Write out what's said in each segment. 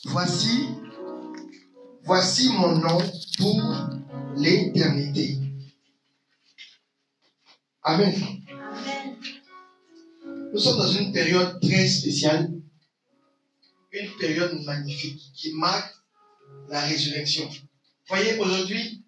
Voici mon nom pour l'éternité. Amen. Amen. Nous sommes dans une période très spéciale, une période magnifique qui marque la résurrection. Voyez, aujourd'hui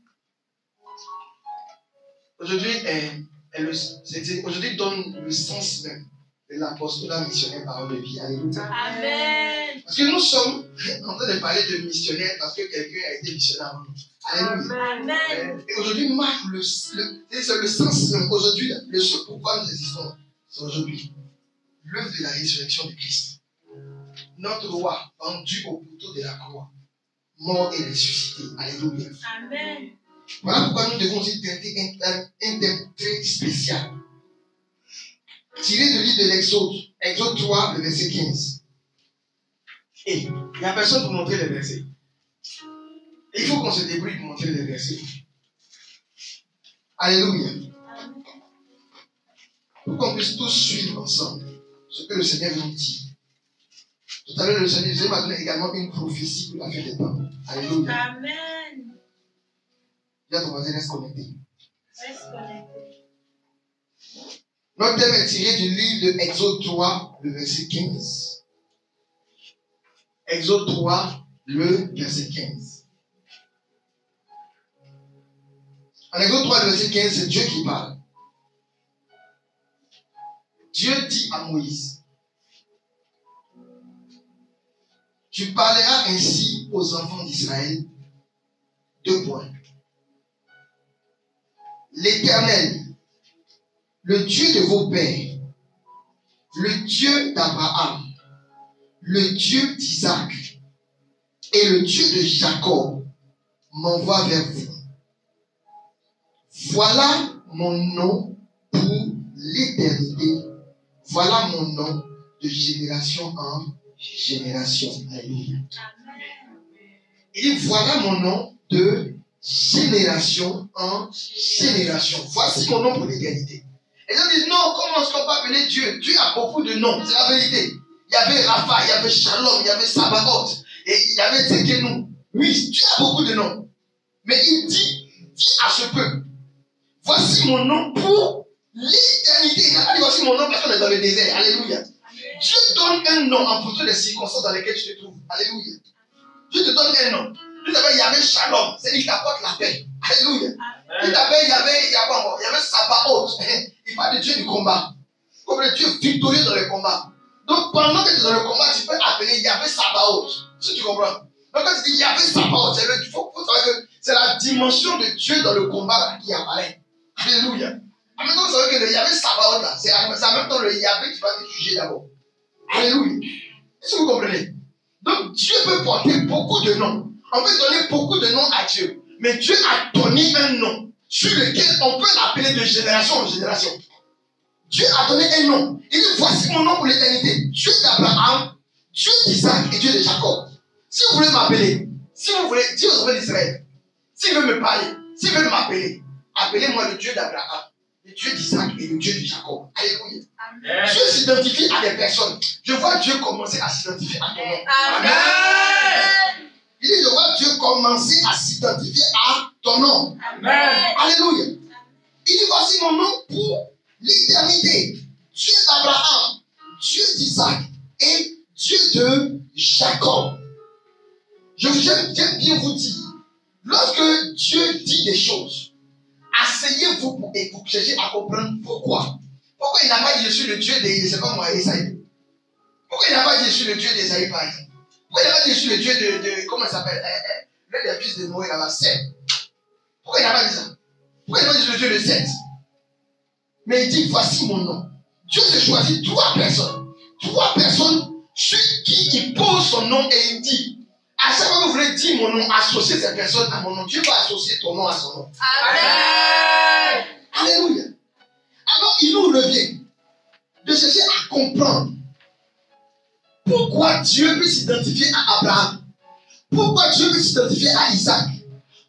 donne le sens même de l'apostolat missionnaire parole de vie. Alléluia. Amen. Parce que nous sommes en train de parler de missionnaire parce que quelqu'un a été missionnaire avant nous. Alléluia. Amen. Et aujourd'hui marque le sens même. Aujourd'hui, le seul pourquoi nous existons, c'est aujourd'hui. L'œuvre de la résurrection de Christ. Notre roi pendu au couteau de la croix, mort et ressuscité. Alléluia. Amen. Voilà pourquoi nous devons aussi traiter un thème très spécial. Tiré du livre de l'Exode, Exode 3, le verset 15. Et il n'y a personne pour montrer les versets. Et il faut qu'on se débrouille pour montrer les versets. Alléluia. Pour qu'on puisse tous suivre ensemble ce que le Seigneur nous dit. Tout à l'heure, le Seigneur m'a donné également une prophétie pour la fin des temps. Alléluia. Amen. Dis à ton voisin, reste connecté. Reste connecté. Notre thème est tiré du livre de Exode 3, le verset 15. Exode 3, le verset 15. En Exode 3, le verset 15, c'est Dieu qui parle. Dieu dit à Moïse, tu parleras ainsi aux enfants d'Israël. 2 points. L'Éternel, le Dieu de vos pères, le Dieu d'Abraham, le Dieu d'Isaac et le Dieu de Jacob m'envoie vers vous. Voilà mon nom pour l'éternité. Voilà mon nom de génération en génération. Alléluia. Il dit, voilà mon nom de génération en génération. Voici mon nom pour l'éternité. Et ils disent, non, comment est-ce qu'on peut appeler Dieu? Dieu a beaucoup de noms, c'est la vérité. Il y avait Rapha, il y avait Shalom, il y avait Sabaoth, et il y avait Tsekenu. Oui, Dieu a beaucoup de noms. Mais il dit à ce peuple, voici mon nom pour l'éternité. Il n'a pas dit voici mon nom parce qu'on est dans le désert. Alléluia. Dieu donne un nom en fonction des circonstances dans lesquelles tu te trouves. Alléluia. Dieu te donne un nom. Tout d'abord, il y avait Shalom, c'est lui qui apporte la paix. Alléluia. Tout d'abord, il y avait Sabaoth. Il parle de Dieu du combat. Comme le Dieu victorieux dans le combat. Donc, pendant que tu es dans le combat, tu peux appeler Yahvé Sabaoth. Si tu comprends. Donc, quand tu dis Yahvé Sabaoth, il faut savoir que c'est la dimension de Dieu dans le combat qui apparaît. Alléluia. En même temps, vous savez que le Yahvé Sabaoth, là, c'est en même temps le Yahvé qui va te juger d'abord. Alléluia. Est-ce que vous comprenez? Donc, Dieu peut porter beaucoup de noms. On peut donner beaucoup de noms à Dieu. Mais Dieu a donné un nom sur lequel on peut l'appeler de génération en génération. Dieu a donné un nom. Il dit, voici mon nom pour l'éternité. Dieu d'Abraham, Dieu d'Isaac et Dieu de Jacob. Si vous voulez m'appeler, si vous voulez dire aux enfants d'Israël, s'il veut me parler, s'il veut m'appeler, appelez-moi le Dieu d'Abraham, le Dieu d'Isaac et le Dieu de Jacob. Alléluia. Amen. Dieu s'identifie à des personnes. Je vois Dieu commencer à s'identifier à ton nom. Amen. Il dit, je vois Dieu commencer à s'identifier à ton nom. Amen. Alléluia. Il dit, voici mon nom pour l'éternité. Dieu d'Abraham, Dieu d'Isaac et Dieu de Jacob. J'aime bien vous dire, lorsque Dieu dit des choses, asseyez-vous et vous cherchez à comprendre pourquoi. Pourquoi il n'a pas dit je suis le Dieu de, je sais pas moi, Esaïe? Pourquoi il n'a pas dit je suis le Dieu d'Esaïe par exemple? Pourquoi il n'a pas dit je suis le Dieu de comment il s'appelle? L'un des fils de Noé, là, Seth. Pourquoi il n'a pas dit ça? Pourquoi il n'a pas dit je suis le Dieu de Seth? Mais il dit voici mon nom. Dieu se choisit 3 personnes. 3 personnes sur qui il pose son nom et il dit à chaque fois que vous voulez dire mon nom, associez ces personnes à mon nom. Dieu va associer ton nom à son nom. Amen. Alléluia. Alors il nous revient de chercher à comprendre pourquoi Dieu peut s'identifier à Abraham, pourquoi Dieu peut s'identifier à Isaac,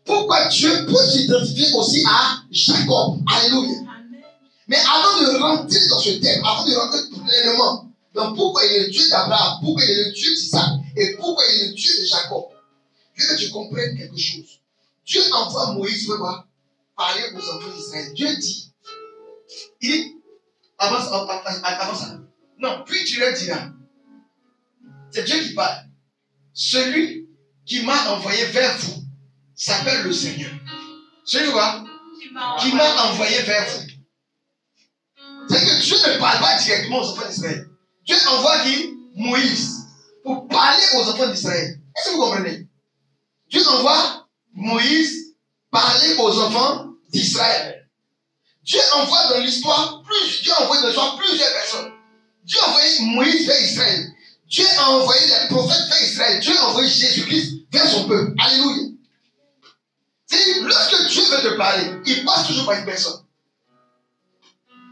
pourquoi Dieu peut s'identifier aussi à Jacob. Alléluia. Amen. Mais avant de rentrer dans ce thème, avant de rentrer pleinement dans pourquoi il est le Dieu d'Abraham, pourquoi il est le Dieu d'Isaac et pourquoi il est le Dieu que tu comprennes quelque chose. Dieu envoie Moïse pour parler aux enfants d'Israël. Dieu dit, il dit, avant ça. Non, puis tu leur diras, c'est Dieu qui parle. Celui qui m'a envoyé vers vous s'appelle le Seigneur. Celui qui m'a envoyé vers vous. C'est que Dieu ne parle pas directement aux enfants d'Israël. Dieu envoie qui? Moïse. Pour parler aux enfants d'Israël. Est-ce que vous comprenez? Dieu envoie Moïse parler aux enfants d'Israël. Dieu envoie dans l'histoire plusieurs personnes. Dieu a envoyé Moïse vers Israël. Dieu a envoyé les prophètes vers Israël. Dieu a envoyé Jésus-Christ vers son peuple. Alléluia. C'est lorsque Dieu veut te parler, il passe toujours par une personne.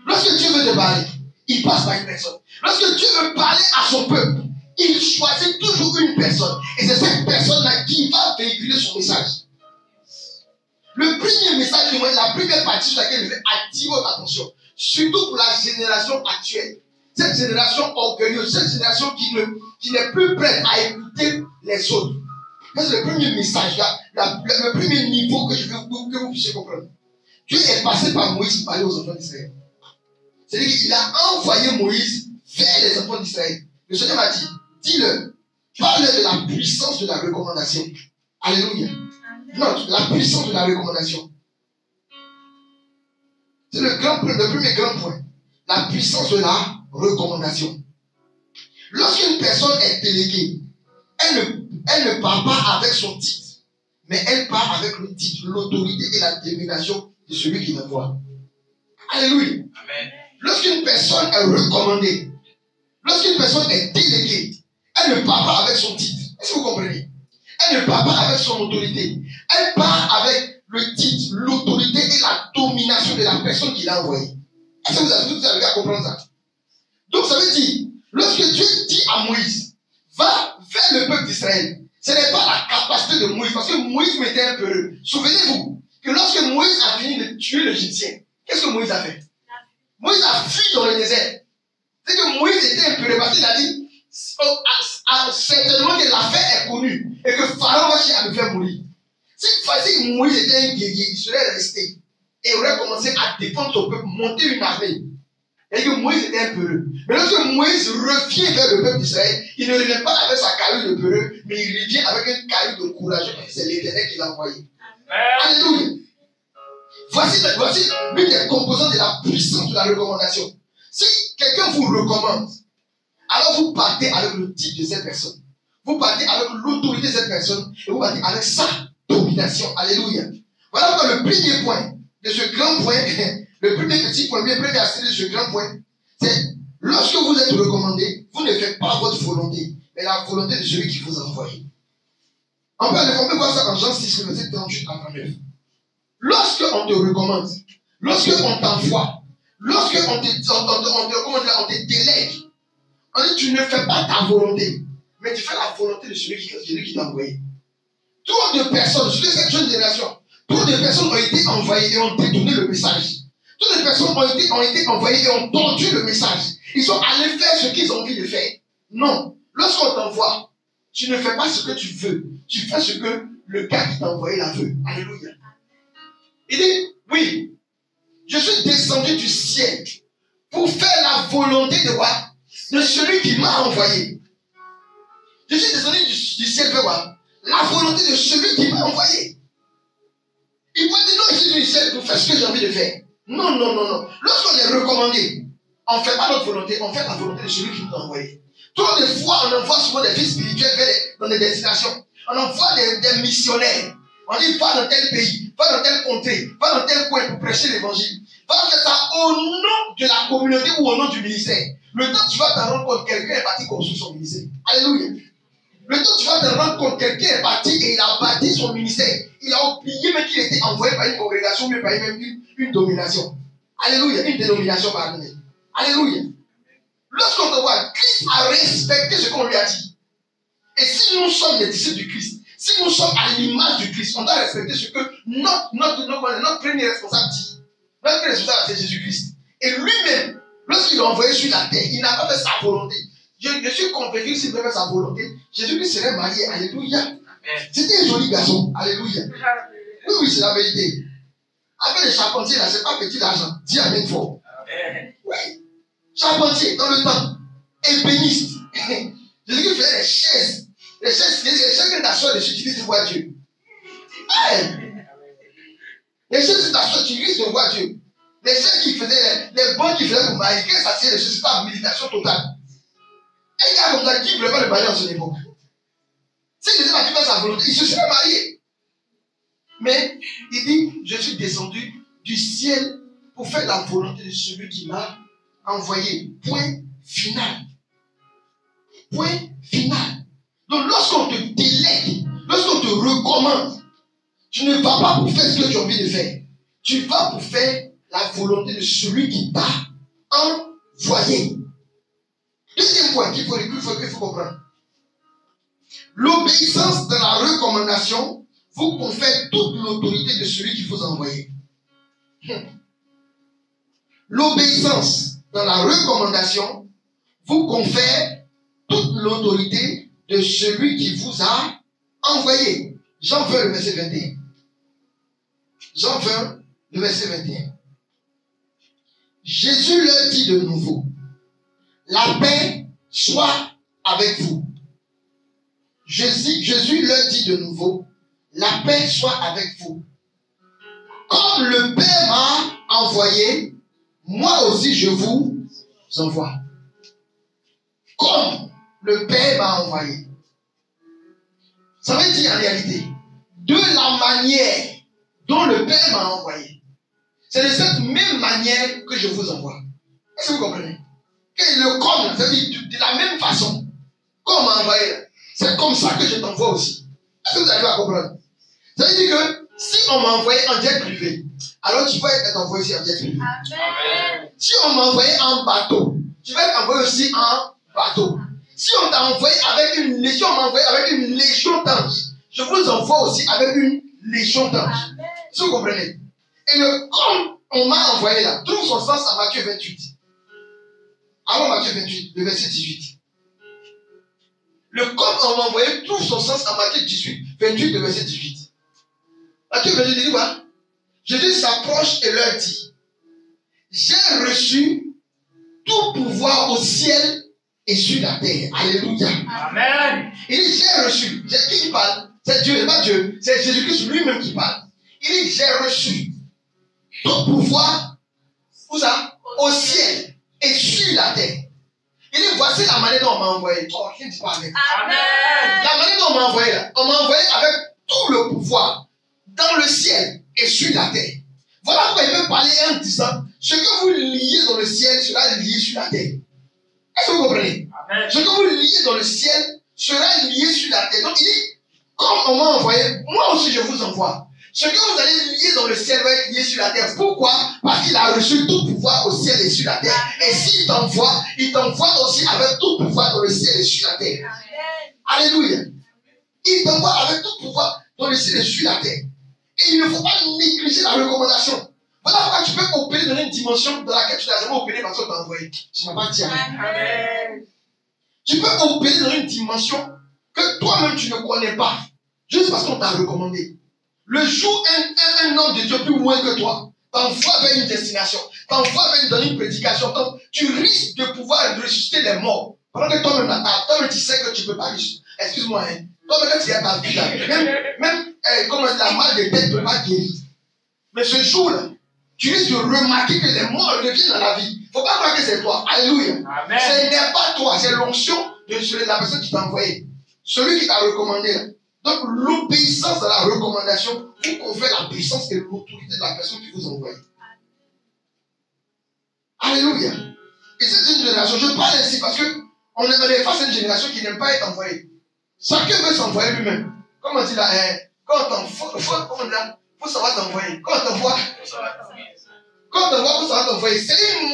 Lorsque Dieu veut te parler, il passe par une personne. Lorsque Dieu veut parler à son peuple, il choisit toujours une personne. Et c'est cette personne-là qui va véhiculer son message. Le premier message, la première partie sur laquelle je vais attirer votre attention, surtout pour la génération actuelle, cette génération orgueilleuse, cette génération qui n'est plus prête à écouter les autres. C'est le premier message, le premier niveau que je veux que vous puissiez comprendre. Dieu est passé par Moïse pour parler aux enfants d'Israël. C'est-à-dire qu'il a envoyé Moïse vers les enfants d'Israël. Le Seigneur m'a dit, dis-le, parle-leur de la puissance de la recommandation. Alléluia. Non, la puissance de la recommandation. C'est le premier grand point. La puissance de la recommandation. Lorsqu'une personne est déléguée, elle ne part pas avec son titre, mais elle part avec le titre, l'autorité et la détermination de celui qui l'envoie. Alléluia. Amen. Lorsqu'une personne est recommandée, lorsqu'une personne est déléguée, elle ne part pas avec son titre. Est-ce que vous comprenez? Elle ne part pas avec son autorité. Elle part avec le titre, l'autorité et la domination de la personne qui l'a envoyée. Est-ce que vous arrivez à comprendre ça? Donc ça veut dire, lorsque Dieu dit à Moïse, va vers le peuple d'Israël, ce n'est pas la capacité de Moïse, parce que Moïse m'était un peu. Souvenez-vous que lorsque Moïse a fini de tuer l'Égyptien, qu'est-ce que Moïse a fait? Moïse a fui dans le désert. C'est que Moïse était un peu parce qu'il a dit, certainement que l'affaire est connue et que Pharaon va chercher à me faire mourir. Si Moïse était un guerrier, il serait resté et aurait commencé à défendre son peuple, monter une armée. Et que Moïse était un peureux. Mais lorsque Moïse revient vers le peuple d'Israël, il ne revient pas avec sa caillou de peureux, mais il revient avec un caillou de courageux, parce que c'est l'Éternel qui l'a envoyé. Alléluia. Voici l'une des composantes de la puissance de la recommandation. Si quelqu'un vous recommande, alors vous partez avec le titre de cette personne. Vous partez avec l'autorité de cette personne et vous partez avec sa domination. Alléluia. Voilà pourquoi le premier point de ce grand point, le premier petit point, le premier aspect de ce grand point, c'est lorsque vous êtes recommandé, vous ne faites pas votre volonté, mais la volonté de celui qui vous a envoyé. On peut voir ça dans Jean 6, verset 38 à 39. Lorsqu'on te recommande, lorsqu'on t'envoie, lorsqu'on te délègue, on dit tu ne fais pas ta volonté, mais tu fais la volonté de celui qui t'a envoyé. Trop de personnes, sur cette jeune génération, trop de personnes ont été envoyées et ont détourné le message. Trop de personnes ont été envoyées et ont tordu le message. Ils sont allés faire ce qu'ils ont envie de faire. Non. Lorsqu'on t'envoie, tu ne fais pas ce que tu veux. Tu fais ce que le gars qui t'a envoyé la veut. Alléluia. Il dit, oui, je suis descendu du ciel pour faire la volonté de quoi? De celui qui m'a envoyé. Je suis descendu du ciel pour quoi? La volonté de celui qui m'a envoyé. Il peut dire, non, je suis du ciel pour faire ce que j'ai envie de faire. Non. Lorsqu'on est recommandé, on ne fait pas notre volonté, on fait la volonté de celui qui nous a envoyé. Trop de fois, on envoie souvent des vies spirituelles dans des destinations. On envoie des missionnaires. On dit, va dans tel pays, va dans telle contrée, va dans tel coin pour prêcher l'évangile. Va faire ça au nom de la communauté ou au nom du ministère. Le temps que tu vas te rendre compte, quelqu'un est parti construire son ministère. Alléluia. Le temps que tu vas te rendre compte, quelqu'un est parti et il a bâti son ministère. Il a oublié même qu'il était envoyé par une congrégation, mais par même une domination. Alléluia. Une dénomination, pardon. Alléluia. Lorsqu'on te voit, Christ a respecté ce qu'on lui a dit. Et si nous sommes des disciples du Christ, si nous sommes à l'image du Christ, on doit respecter ce que notre premier responsable dit. Notre premier responsable, c'est Jésus-Christ. Et lui-même, lorsqu'il l'a envoyé sur la terre, il n'a pas fait sa volonté. Je suis convaincu que s'il devait faire sa volonté, Jésus-Christ serait marié. Alléluia. C'était un joli garçon. Alléluia. Oui, oui, c'est la vérité. Avec les charpentiers, là, c'est pas petit l'argent. Dis amen fort. Oui. Charpentier, dans le temps. Ébéniste. Jésus faisait les chaises. Les chaises que tu t'assois dessus, tu risques de voir Dieu. Hey. Les chaises que tu t'assois, tu risques de voir Dieu. Les chaises qui faisaient, les bancs qui faisaient pour marier, quand ça c'est les chaises, c'est pas méditation totale. Un gars comme ça qui ne voulait pas le marier en son époque. Si Jésus m'a dit faire sa volonté, il se serait marié. Mais il dit, je suis descendu du ciel pour faire la volonté de celui qui m'a envoyé. Point final. Point final. Donc lorsqu'on te délègue, lorsqu'on te recommande, tu ne vas pas pour faire ce que tu as envie de faire. Tu vas pour faire la volonté de celui qui t'a envoyé. Deuxième point qu'il faut comprendre. L'obéissance dans la recommandation vous confère toute l'autorité de celui qui vous a envoyé. L'obéissance dans la recommandation vous confère toute l'autorité de celui qui vous a envoyé. Jean 20, le verset 21. Jean 20, le verset 21. Jésus leur dit de nouveau, la paix soit avec vous. Jésus leur dit de nouveau, la paix soit avec vous. Comme le Père m'a envoyé, moi aussi je vous envoie. Comme le Père m'a envoyé. Ça veut dire en réalité, de la manière dont le Père m'a envoyé. C'est de cette même manière que je vous envoie. Est-ce que vous comprenez? Et le comme, ça veut dire de la même façon. Comme m'a envoyé, c'est comme ça que je t'envoie aussi. Est-ce que vous arrivez à comprendre? Ça veut dire que si on m'a envoyé en jet privé, alors tu vas être envoyé aussi en jet privé. Amen. Si on m'a envoyé en bateau, tu vas être envoyé aussi en bateau. Si on t'a envoyé avec une légion, on m'a envoyé avec une légion d'anges. Je vous envoie aussi avec une légion d'anges. Si vous comprenez? Et le comme on m'a envoyé là, trouve son sens à Matthieu 28. Avant Matthieu 28, le verset 18. Le comme on m'a envoyé trouve son sens à Matthieu 28, le verset 18. Matthieu 28 dit quoi? Jésus s'approche et leur dit, j'ai reçu tout pouvoir au ciel et sur la terre. Alléluia. Amen. Il dit, j'ai reçu. C'est qui parle? C'est Dieu, c'est pas Dieu. C'est Jésus-Christ lui-même qui parle. Il dit, j'ai reçu tout pouvoir, où ça? Au ciel et sur la terre. Il dit, voici la manière dont on m'a envoyé. Oh, qui ne dit pas avec? Amen. La manière dont on m'a envoyé là, on m'a envoyé avec tout le pouvoir dans le ciel et sur la terre. Voilà pourquoi il peut parler en disant, ce que vous liez dans le ciel sera lié sur la terre. Est-ce que vous comprenez? Amen. Ce que vous liez dans le ciel sera lié sur la terre. Donc il dit, comme on m'a envoyé, moi aussi je vous envoie. Ce que vous allez lier dans le ciel va être lié sur la terre. Pourquoi? Parce qu'il a reçu tout pouvoir au ciel et sur la terre. Et s'il t'envoie, il t'envoie aussi avec tout pouvoir dans le ciel et sur la terre. Amen. Alléluia. Il t'envoie avec tout pouvoir dans le ciel et sur la terre. Et il ne faut pas négliger la recommandation. Voilà pourquoi tu peux opérer dans une dimension dans laquelle tu n'as jamais opéré parce qu'on t'a envoyé. Tu n'as pas dit amen. Tu peux opérer dans une dimension que toi-même tu ne connais pas. Juste parce qu'on t'a recommandé. Le jour où un homme de Dieu plus loin que toi t'envoie vers une destination, t'envoie vers une prédication, tu risques de pouvoir ressusciter les morts. Pendant que toi-même, toi-même tu sais que tu ne peux pas ressusciter. Excuse-moi, hein. Toi-même tu as ta vie là. Même comme la mal de tête ne peut pas guérir. Mais ce jour-là, tu risques de remarquer que les morts reviennent dans la vie. Il ne faut pas croire que c'est toi. Alléluia. Amen. Ce n'est pas toi, c'est l'onction de la personne qui t'a envoyé. Celui qui t'a recommandé là. Donc, l'obéissance à la recommandation vous confère la puissance et l'autorité de la personne qui vous envoie. Alléluia. Et c'est une génération, je parle ainsi parce qu'on est face à une génération qui n'aime pas être envoyée. Chacun veut s'envoyer lui-même. Comme on dit là, quand on faut savoir t'envoyer. Quand on t'envoie, faut savoir t'envoyer. C'est une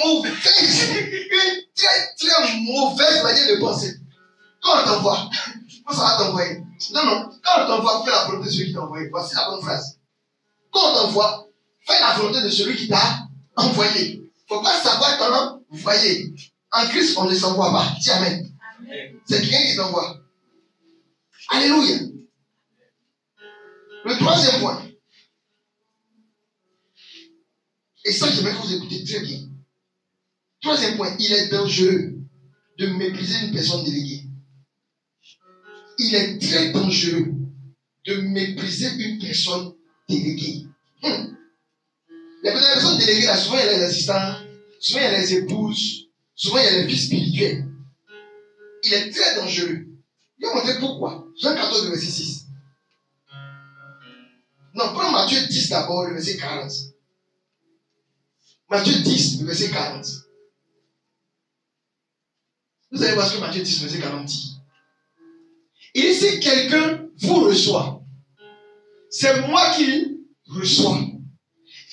très mauvaise manière de penser. Quand on t'envoie, faut savoir t'envoyer. Non. Quand on t'envoie, fais la volonté de celui qui t'a envoyé. Voici la bonne phrase. Quand on t'envoie, fais la volonté de celui qui t'a envoyé. Il ne faut pas savoir t'envoyer. En Christ, on ne s'envoie pas. Dis amen. C'est quelqu'un qui t'envoie. Alléluia. Troisième point. Et ça, j'aimerais que vous écoutez très bien. Troisième point, il est dangereux de mépriser une personne déléguée. Il est très dangereux de mépriser une personne déléguée. Les personnes déléguées, là, souvent il y a les assistants, souvent il y a les épouses, souvent il y a les vies spirituelles. Il est très dangereux. Je vais vous montrer pourquoi. Jean 14, verset 6. Non, prends Matthieu 10 d'abord, le verset 40. Matthieu 10, le verset 40. Vous allez voir ce que Matthieu 10, verset 40 dit. Il dit, si quelqu'un vous reçoit, c'est moi qui reçois.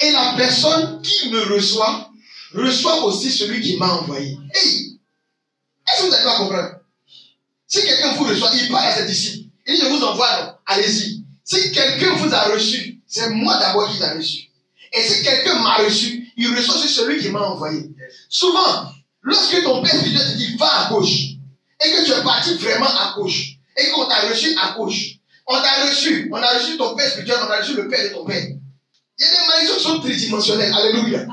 Et la personne qui me reçoit aussi celui qui m'a envoyé. Hey! Est-ce que vous allez pas comprendre? Si quelqu'un vous reçoit, il parle à ses disciples. Il dit, je vous envoie, non, allez-y. Si quelqu'un vous a reçu, c'est moi d'abord qui l'a reçu. Et si quelqu'un m'a reçu, il reçoit aussi celui qui m'a envoyé. Souvent, lorsque ton père spirituel te dit, va à gauche, et que tu es parti vraiment à gauche, et qu'on t'a reçu à gauche, on a reçu ton père spirituel, on a reçu le père de ton père. Il y a des malédictions qui sont tridimensionnelles. Alléluia.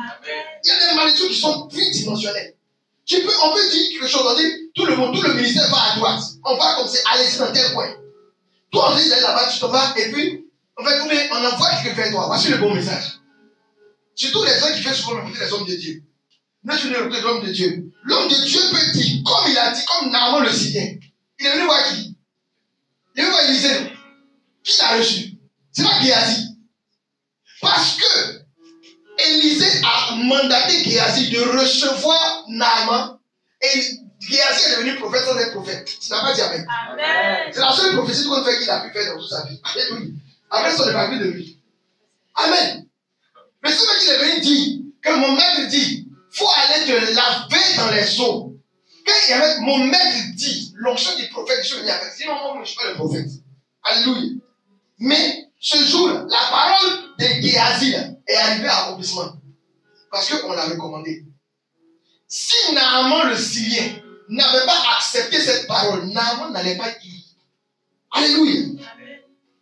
Il y a des malédictions qui sont tridimensionnelles. On peut dire quelque chose, on dit, tout le ministère va à droite. On va comme c'est, allez-y dans tel point. Toi, on dit d'aller là-bas, tu t'en vas, et puis, on envoie quelqu'un vers toi. Voici le bon message. Surtout les gens qui font souvent écouter les hommes de Dieu. Nous sommes écouter l'homme de Dieu. L'homme de Dieu peut dire, comme il a dit, comme Naaman le Syrien. Il est venu voir qui? Il est venu voir Élisée. Qui l'a reçu? C'est pas Géasi. Parce que Élisée a mandaté Géasi de recevoir Naaman. Et Géasi est devenu prophète sans être prophète. Tu n'as pas dit Amen. Amen. C'est la seule prophétie qu'on fait qu'il a pu faire dans toute sa vie. Alléluia. Après ça, on n'est pas vu de lui. Amen. Mais ce qu'il est venu dire, que mon maître dit, il faut aller te laver dans les eaux. Quand mon maître dit, l'onction du prophète, je suis venu avec. Sinon, moi, je ne suis pas le prophète. Alléluia. Mais ce jour-là, la parole de Géasi est arrivée à accomplissement. Parce qu'on l'a recommandé. Si Naaman le Syrien n'avait pas accepté cette parole, Naaman n'allait pas y. Alléluia.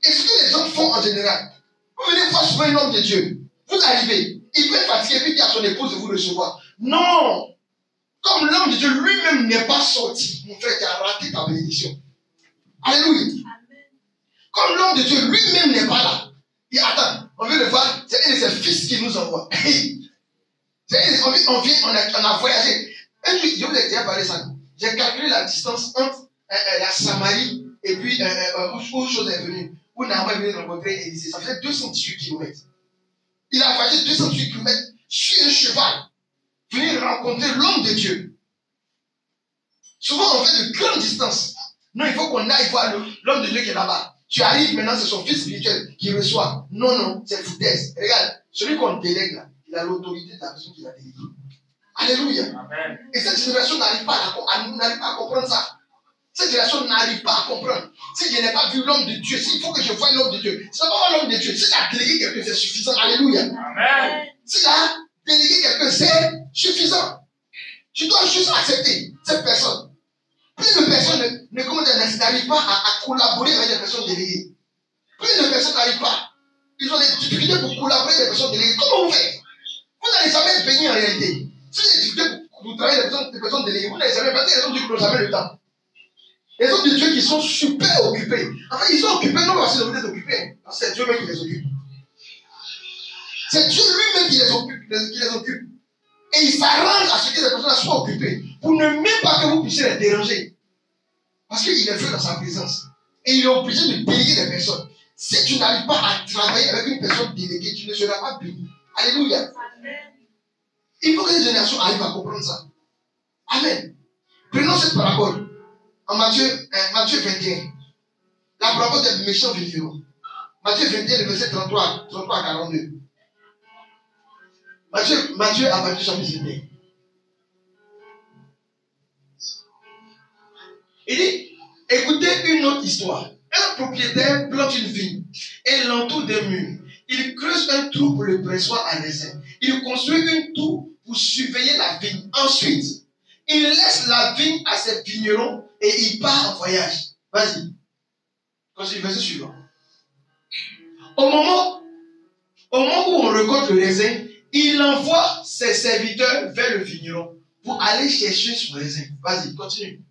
Et ce que les gens font en général, vous venez voir souvent un homme de Dieu. Vous arrivez, il peut être fatigué, puis dire à son épouse de vous recevoir. Non! Comme l'homme de Dieu lui-même n'est pas sorti, mon frère, tu as raté ta bénédiction. Alléluia. Amen. Comme l'homme de Dieu lui-même n'est pas là. Et attends, on veut le voir, c'est un de ses fils qui nous envoie. On a voyagé. Un jour, je vous ai déjà parlé de ça. J'ai calculé la distance entre la Samarie et puis où chose est venue. Où Naaman est venu rencontrer Élisée. Ça faisait 218 km. Il a voyagé 218 km sur un cheval. Venir rencontrer l'homme de Dieu. Souvent, on fait de grandes distances. Non, il faut qu'on aille voir l'homme de Dieu qui est là-bas. Tu arrives maintenant, c'est son fils spirituel qui reçoit. Non, c'est foutaise. Regarde, celui qu'on délègue là, il a l'autorité de la personne qui l'a délégué. Alléluia. Amen. Et cette génération n'arrive pas à comprendre ça. Cette génération n'arrive pas à comprendre. Si je n'ai pas vu l'homme de Dieu, s'il faut que je voie l'homme de Dieu, si je ne pas voir l'homme de Dieu, si tu as délégué quelqu'un, c'est suffisant. Alléluia. Amen. Si tu as délégué quelqu'un, c'est suffisant. Tu dois juste accepter cette personne. Plus de personnes n'arrivent pas à collaborer avec des personnes déléguées. Plus de personnes n'arrivent pas. Ils ont des difficultés pour collaborer avec des personnes déléguées. Comment vous faites? Vous n'allez jamais être béni en réalité. Si vous avez des difficultés pour travailler avec des personnes déléguées, vous n'allez jamais passer. Les hommes de Dieu n'ont jamais le temps. Les hommes de Dieu qui sont super occupés. En fait, ils sont occupés non parce qu'ils ont été occupés. C'est Dieu même qui les occupe. C'est Dieu lui-même qui les occupe. Et il s'arrange à ce que les personnes soient occupées. Pour ne même pas que vous puissiez les déranger. Parce qu'il est fait dans sa présence. Et il est obligé de déléguer des personnes. Si tu n'arrives pas à travailler avec une personne déléguée, tu ne seras pas béni. Alléluia. Amen. Il faut que les générations arrivent à comprendre ça. Amen. Prenons cette parabole. En Matthieu 21. La parabole des méchants vigilants. Matthieu 21, le verset 33 à 42. Matthieu a Matthieu chapitre 21. Il dit, écoutez une autre histoire. Un propriétaire plante une vigne et l'entoure des murs. Il creuse un trou pour le pressoir à raisin. Il construit une tour pour surveiller la vigne. Ensuite, il laisse la vigne à ses vignerons et il part en voyage. Vas-y. Continue, verset suivant. Au moment où on récolte le raisin, il envoie ses serviteurs vers le vigneron pour aller chercher son raisin. Vas-y, continue.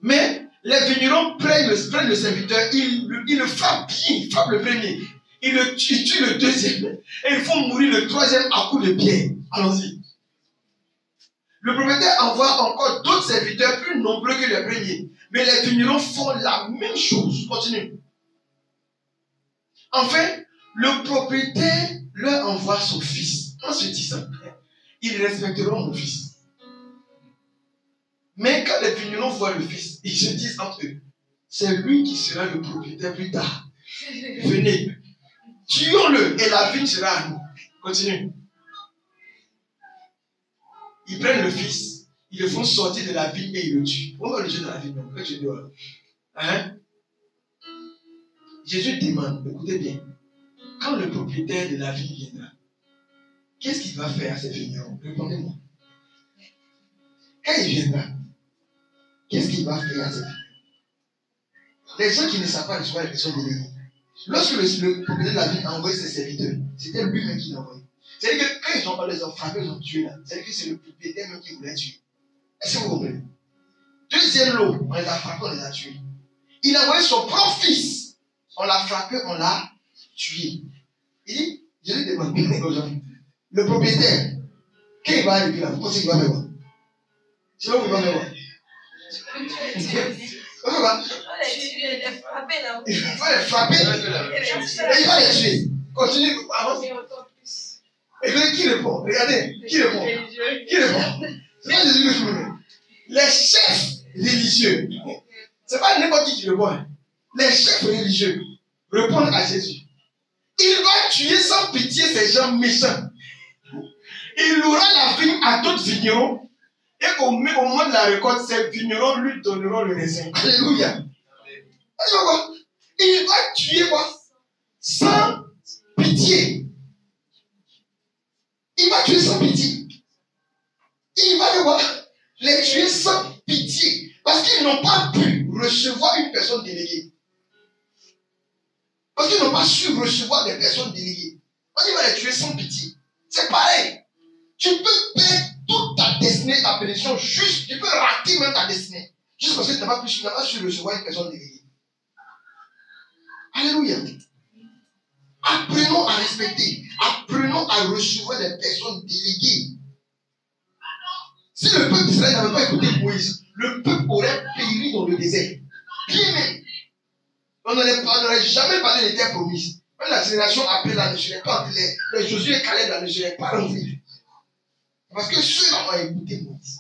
Mais les vignerons prennent le serviteur, ils le frappent bien, ils frappent le premier. Ils tuent le deuxième. Et ils font mourir le troisième à coups de pierre. Allons-y. Le propriétaire envoie encore d'autres serviteurs plus nombreux que les premiers. Mais les vignerons font la même chose. Continue. Enfin, le propriétaire leur envoie son fils. En se disant, ils respecteront mon fils. Mais quand les vignerons voient le fils, ils se disent entre eux, c'est lui qui sera le propriétaire plus tard. Venez, tuons-le et la vigne sera à nous. Continue. Ils prennent le fils, ils le font sortir de la vigne et ils le tuent. Pourquoi le tuer dans la vigne? Pourquoi tu dis voilà? Hein? Jésus demande, écoutez bien, quand le propriétaire de la vigne viendra, qu'est-ce qu'il va faire à ces vignerons? Répondez-moi. Quand il viendra, qu'est-ce qu'il va faire à ces vignerons? Les gens qui ne savent pas recevoir les personnes déléguées. Lorsque le propriétaire de la vigne a envoyé ses serviteurs, c'était lui-même qui l'a envoyé. C'est-à-dire que quand ils ont frappé, ils ont tué là. C'est-à-dire que c'est le propriétaire même qui voulait tuer. Est-ce que vous comprenez? Deuxième lot, on les a frappés, on les a tués. Il a envoyé son propre fils. On l'a frappé, on l'a tué. Il dit, je lui demande aux gens, le propriétaire, quand il va arriver là, vous pensez qu'il va faire quoi? C'est là où il va faire quoi? Il va les frapper et il va les tuer. Continue, avance. Et puis qui répond? Regardez, qui répond? Qui répond? C'est pas Jésus que je me mets. Les chefs religieux, c'est pas n'importe qui répond. Les chefs religieux répondent à Jésus. Il va tuer sans pitié ces gens méchants. Il louera la vigne à d'autres vignerons. Et au moment de la récolte, ces vignerons lui donneront le raisin. Alléluia. Il va tuer quoi? Sans pitié. Il va tuer sans pitié. Il va les tuer sans pitié. Parce qu'ils n'ont pas pu recevoir une personne déléguée. Parce qu'ils n'ont pas su recevoir des personnes déléguées. On va les tuer sans pitié. C'est pareil. Tu peux perdre toute ta destinée, ta bénédiction, juste, tu peux rater même ta destinée. Juste parce que tu n'as pas su recevoir une personne déléguée. Alléluia. Apprenons à respecter. Apprenons à recevoir des personnes déléguées. Si le peuple d'Israël n'avait pas écouté Moïse, le peuple aurait péri dans le désert. Bien même. On n'aurait jamais parlé des terres promises. Même la génération après là ne serait pas, les Josué et Caleb là ne seraient pas rentrés. Parce que ceux-là ont écouté Moïse,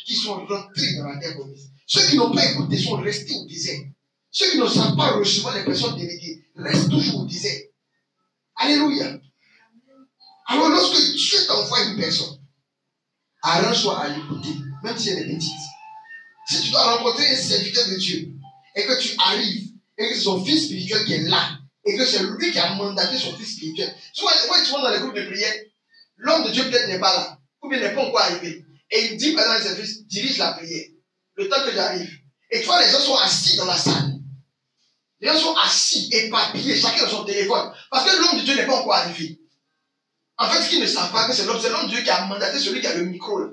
qui sont rentrés dans la terre promise. Ceux qui n'ont pas écouté sont restés au désert. Ceux qui ne savent pas recevoir les personnes déléguées restent toujours au désert. Alléluia. Alors lorsque Dieu t'envoie une personne, arrange-toi à l'écouter, même si elle est petite. Si tu dois rencontrer un serviteur de Dieu, et que tu arrives, et que c'est son fils spirituel qui est là, et que c'est lui qui a mandaté son fils spirituel. Souvent, tu vois dans les groupes de prière, l'homme de Dieu peut-être n'est pas là, ou bien n'est pas encore arrivé. Et il dit, par exemple, ses fils, dirige la prière, le temps que j'arrive. Et tu vois, les gens sont assis dans la salle. Les gens sont assis, éparpillés, chacun dans son téléphone. Parce que l'homme de Dieu n'est pas encore arrivé. En fait, ce qu'ils ne savent pas, que c'est l'homme de Dieu qui a mandaté celui qui a le micro. Là.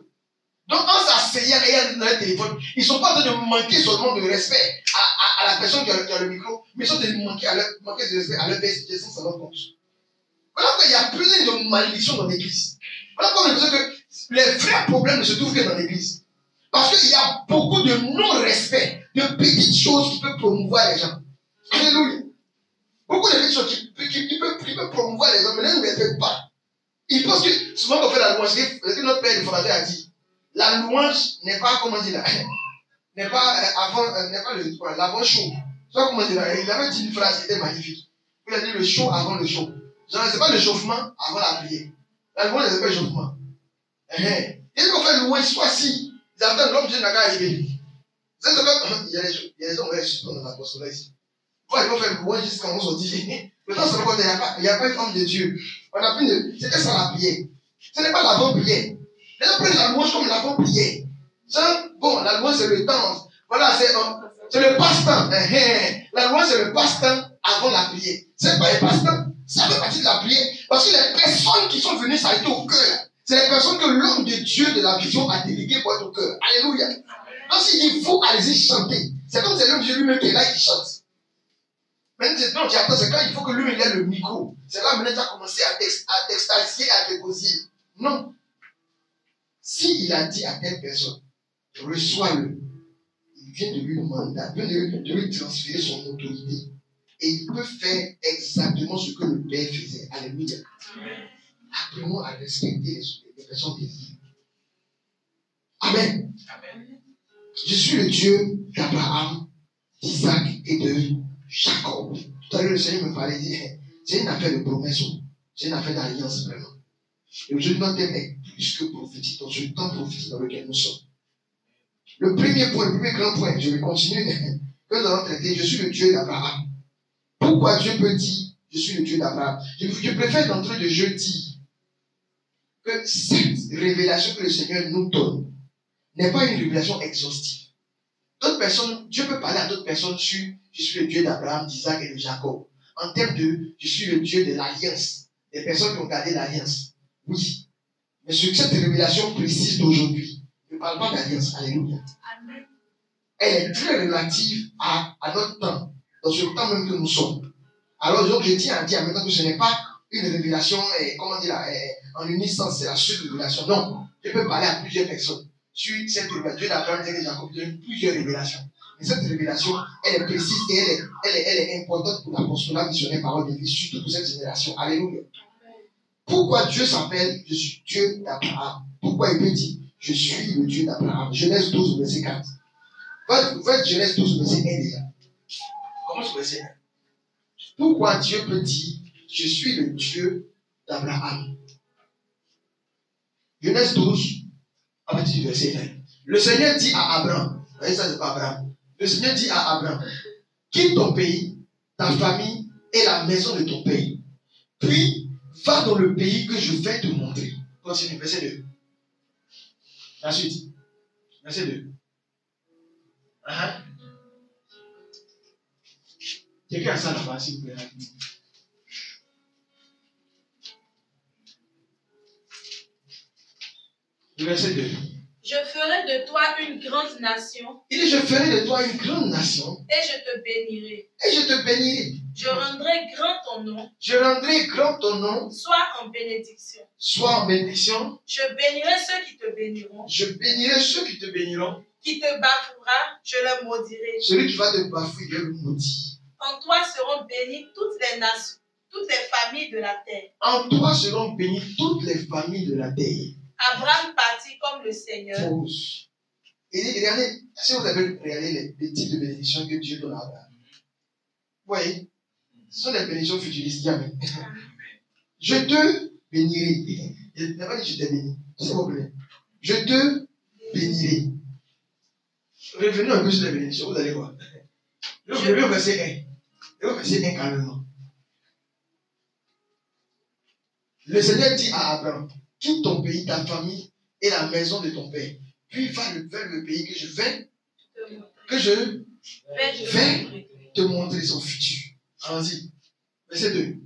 Donc, en s'asseyant et dans le téléphone, ils ne sont pas en train de manquer seulement de respect à la personne qui a le micro, mais ils sont en train de manquer de respect à leur destin sans s'en rendre compte. Voilà pourquoi il y a plein de malédictions dans l'église. Voilà pourquoi on a besoin que les vrais problèmes ne se trouvent que dans l'église. Parce qu'il y a beaucoup de non-respect, de petites choses qui peuvent promouvoir les gens. Alléluia. Beaucoup de petites choses qui peuvent promouvoir les gens, mais ils ne respectent pas. Ils pensent que souvent on fait la louange, ce que notre père le fondateur a dit, la louange n'est pas, comment dire là, n'est pas l'avant-show. Ça, comment dire là, il avait dit une phrase qui était magnifique. Il a dit le show avant le show. Genre, c'est pas le chauffement avant la prière. La louange, c'est pas le chauffement. Et qu'on fait louange, soit assis. Ils attendent l'homme de Dieu n'a qu'à arriver. Il y a des gens qui vont suspendre dans l'apostolat ici. Quand ils vont faire louange jusqu'à on se dit, le temps, c'est le côté, il n'y a pas une homme de Dieu. On a pris c'était ça la prière. Ce n'est pas l'avant-prière. Les gens prennent la louange comme l'avant-prière. Bon, la louange, c'est le temps. Voilà, C'est le passe-temps. La louange, c'est le passe-temps avant la prière. C'est pas le passe-temps. Ça fait partie de la prière. Parce que les personnes qui sont venues s'arrêter au cœur, c'est les personnes que l'homme de Dieu de la vision a déléguées pour être au cœur. Alléluia. Donc s'il dit, vous allez-y chanter. C'est comme c'est l'homme de Dieu lui-même qui est là et qui chante. Maintenant, tu attends, c'est quand il faut que lui, il ait le micro. C'est là maintenant tu as commencé à t'extasier, à te causer. Non. S'il a dit à telle personne, reçois-le, il vient de lui demander, de lui transférer son autorité. Et il peut faire exactement ce que le Père faisait. Alléluia. Apprenons à respecter les personnes des vies. Amen. Amen. Je suis le Dieu d'Abraham, d'Isaac et de Jacob. Tout à l'heure, le Seigneur me parlait, il dit, c'est une affaire de promesse, c'est une affaire d'alliance vraiment. Et aujourd'hui, notre thème est plus que prophétique, dans ce temps prophétique dans lequel nous sommes. Le premier point, le premier grand point, je vais continuer, que nous allons traiter, je suis le Dieu d'Abraham. Pourquoi Dieu peut dire, je suis le Dieu d'Abraham? Je préfère d'entrée de jeu dire que cette révélation que le Seigneur nous donne n'est pas une révélation exhaustive. D'autres personnes, Dieu peut parler à d'autres personnes sur je suis le Dieu d'Abraham, d'Isaac et de Jacob. En termes de je suis le Dieu de l'alliance. Des personnes qui ont gardé l'alliance. Oui. Mais sur cette révélation précise d'aujourd'hui, ne parle pas d'alliance. Alléluia. Amen. Elle est très relative à notre temps. Dans ce temps même que nous sommes. Alors donc je tiens à dire maintenant que ce n'est pas une révélation, comment dire, en unisson, c'est la seule révélation. Non. Je peux parler à plusieurs personnes. Sur cette révélation, Dieu d'Abraham, Isaac et Jacob donne plusieurs révélations. Mais cette révélation, elle est précise et elle est importante pour l'apostolat missionnaire parole de vie, surtout pour cette génération. Alléluia. Pourquoi Dieu s'appelle je suis Dieu d'Abraham? Pourquoi il peut dire je suis le Dieu d'Abraham? Genèse 12, verset 4. Faites Genèse 12, verset 1 déjà. Commence au verset 1. Pourquoi Dieu peut dire je suis le Dieu d'Abraham? Genèse 12, à partir du verset 1. Le Seigneur dit à Abraham, vous voyez ça, c'est pas Abraham. Le Seigneur dit à Abraham, quitte ton pays, ta famille et la maison de ton pays. Puis, va dans le pays que je vais te montrer. Continue, verset 2. La suite. Verset 2. Quelqu'un a ça là-bas, s'il vous plaît. Verset 2. Je ferai de toi une grande nation. Il dit, je ferai de toi une grande nation. Et je te bénirai. Et je te bénirai. Je rendrai grand ton nom. Je rendrai grand ton nom. Sois en bénédiction. Sois en bénédiction. Je bénirai ceux qui te béniront. Je bénirai ceux qui te béniront. Qui te bafouera, je le maudirai. Celui qui va te bafouer, je le maudis. En toi seront bénies toutes les nations, toutes les familles de la terre. En toi seront bénies toutes les familles de la terre. Abraham partit comme le Seigneur. Fausse. Il dit, regardez, si vous avez regardé les types de bénédictions que Dieu donne à Abraham. Vous voyez, ce sont des bénédictions futuristes. Amen. Je te bénirai. Il n'a pas dit je te bénis. C'est vous plaît. Je te bénirai. Revenons un peu sur les bénédictions, vous allez voir. Je vais au verset 1. Et au verset 1 carrément. Le Seigneur dit à Abraham, quitte ton pays, ta famille et la maison de ton père. Puis va vers le pays que je vais te montrer son futur. Allons-y. Verset 2.